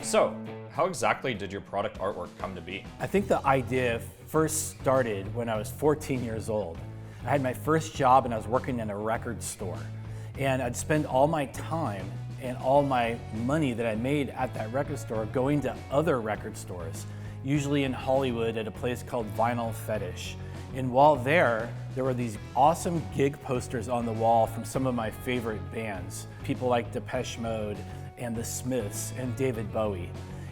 So, how exactly did your product artwork come to be? I think the idea first started when I was 14 years old. I had my first job and I was working in a record store. And I'd spend all my time and all my money that I made at that record store going to other record stores, usually in Hollywood at a place called Vinyl Fetish. And while there were these awesome gig posters on the wall from some of my favorite bands, people like Depeche Mode and The Smiths and David Bowie.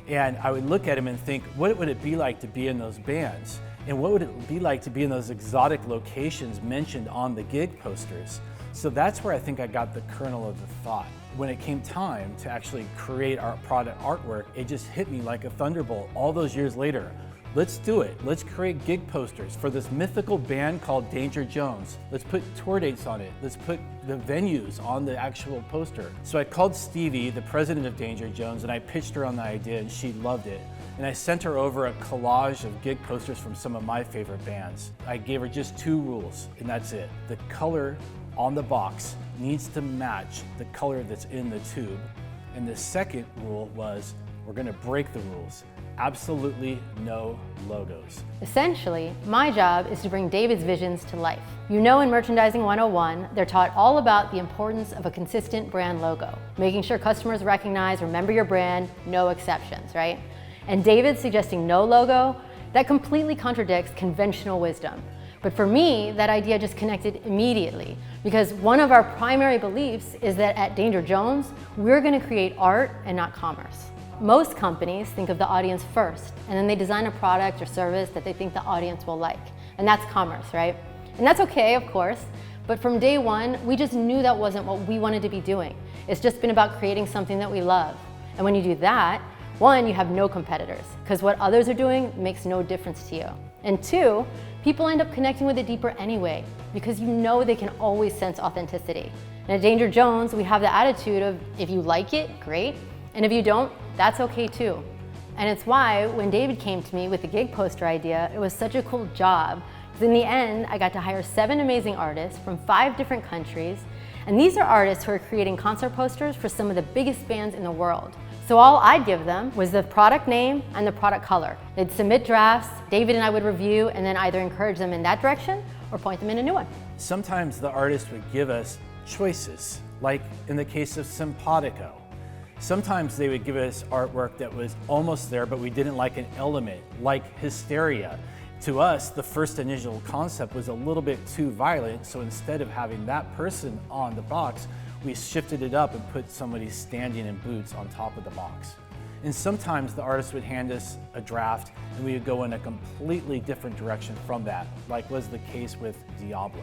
And I would look at them and think, what would it be like to be in those bands? And what would it be like to be in those exotic locations mentioned on the gig posters? So that's where I think I got the kernel of the thought. When it came time to actually create our product artwork, it just hit me like a thunderbolt all those years later. Let's do it. Let's create gig posters for this mythical band called Danger Jones. Let's put tour dates on it. Let's put the venues on the actual poster. So I called Stevie, the president of Danger Jones, and I pitched her on the idea and she loved it. And I sent her over a collage of gig posters from some of my favorite bands. I gave her just 2 rules, and that's it. The color on the box needs to match the color that's in the tube. And the second rule was, we're gonna break the rules. Absolutely no logos. Essentially, my job is to bring David's visions to life. You know, in Merchandising 101, they're taught all about the importance of a consistent brand logo, making sure customers recognize, remember your brand, no exceptions, right? And David suggesting no logo, that completely contradicts conventional wisdom. But for me, that idea just connected immediately, because one of our primary beliefs is that at Danger Jones, we're gonna create art and not commerce. Most companies think of the audience first, and then they design a product or service that they think the audience will like. And that's commerce, right? And that's okay, of course, but from day one, we just knew that wasn't what we wanted to be doing. It's just been about creating something that we love. And when you do that, 1, you have no competitors, because what others are doing makes no difference to you. And 2, people end up connecting with it deeper anyway, because you know they can always sense authenticity. And at Danger Jones, we have the attitude of, if you like it, great, and if you don't, that's okay too. And it's why when David came to me with the gig poster idea, it was such a cool job, because in the end, I got to hire 7 amazing artists from 5 different countries, and these are artists who are creating concert posters for some of the biggest bands in the world. So all I'd give them was the product name and the product color. They'd submit drafts, David and I would review, and then either encourage them in that direction or point them in a new one. Sometimes the artist would give us choices, like in the case of Simpatico. Sometimes they would give us artwork that was almost there, but we didn't like an element, like Hysteria. To us, the first initial concept was a little bit too violent, so instead of having that person on the box, we shifted it up and put somebody standing in boots on top of the box. And sometimes the artist would hand us a draft and we would go in a completely different direction from that, like was the case with Diablo.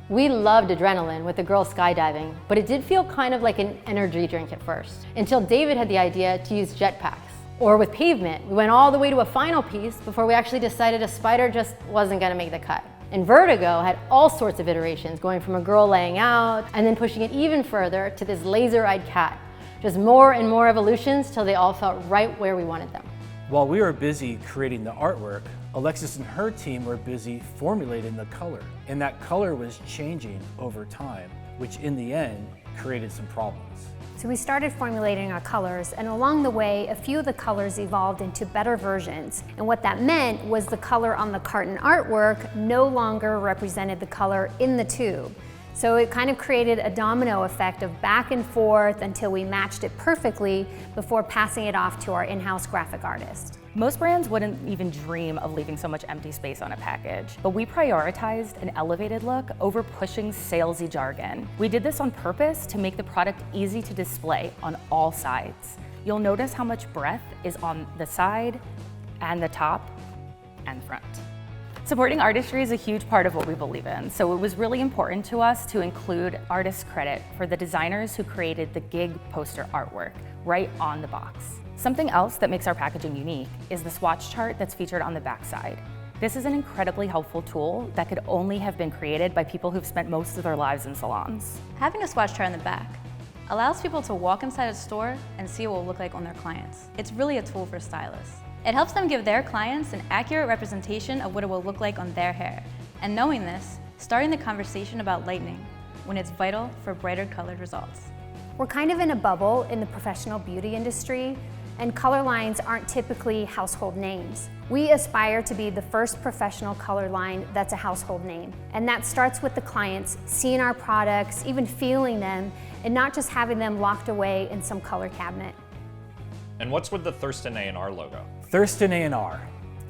We loved Adrenaline with the girls skydiving, but it did feel kind of like an energy drink at first, until David had the idea to use jetpacks. Or with Pavement, we went all the way to a final piece before we actually decided a spider just wasn't gonna make the cut. And Vertigo had all sorts of iterations, going from a girl laying out and then pushing it even further to this laser-eyed cat. Just more and more evolutions till they all felt right where we wanted them. While we were busy creating the artwork, Alexis and her team were busy formulating the color. And that color was changing over time, which in the end created some problems. So we started formulating our colors, and along the way, a few of the colors evolved into better versions. And what that meant was the color on the carton artwork no longer represented the color in the tube. So it kind of created a domino effect of back and forth until we matched it perfectly before passing it off to our in-house graphic artist. Most brands wouldn't even dream of leaving so much empty space on a package, but we prioritized an elevated look over pushing salesy jargon. We did this on purpose to make the product easy to display on all sides. You'll notice how much breadth is on the side and the top and front. Supporting artistry is a huge part of what we believe in, so it was really important to us to include artist credit for the designers who created the gig poster artwork right on the box. Something else that makes our packaging unique is the swatch chart that's featured on the backside. This is an incredibly helpful tool that could only have been created by people who've spent most of their lives in salons. Having a swatch chart in the back allows people to walk inside a store and see what it will look like on their clients. It's really a tool for stylists. It helps them give their clients an accurate representation of what it will look like on their hair. And knowing this, starting the conversation about lightening when it's vital for brighter colored results. We're kind of in a bubble in the professional beauty industry. And color lines aren't typically household names. We aspire to be the first professional color line that's a household name. And that starts with the clients seeing our products, even feeling them, and not just having them locked away in some color cabinet. And what's with the Thurston A&R logo? Thurston A&R.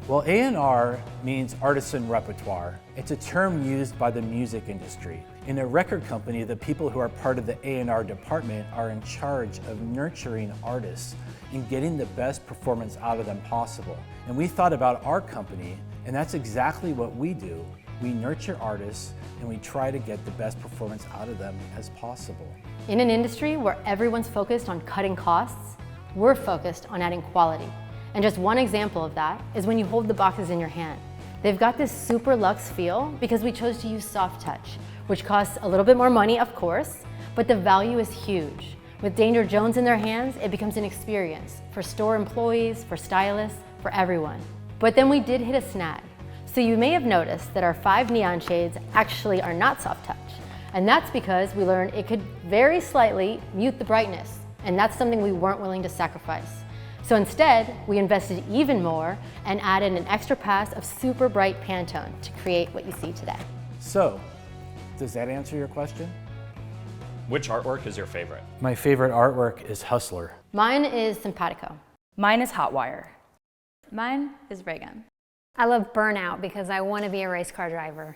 Well, A&R means artisan repertoire. It's a term used by the music industry. In a record company, the people who are part of the A&R department are in charge of nurturing artists and getting the best performance out of them possible. And we thought about our company, and that's exactly what we do. We nurture artists and we try to get the best performance out of them as possible. In an industry where everyone's focused on cutting costs, we're focused on adding quality. And just one example of that is when you hold the boxes in your hand. They've got this super luxe feel because we chose to use soft touch, which costs a little bit more money, of course, but the value is huge. With Danger Jones in their hands, it becomes an experience for store employees, for stylists, for everyone. But then we did hit a snag. So you may have noticed that our 5 neon shades actually are not soft touch. And that's because we learned it could very slightly mute the brightness. And that's something we weren't willing to sacrifice. So instead, we invested even more and added an extra pass of super bright Pantone to create what you see today. So, does that answer your question? Which artwork is your favorite? My favorite artwork is Hustler. Mine is Simpatico. Mine is Hotwire. Mine is Ray Gun. I love Burnout because I want to be a race car driver.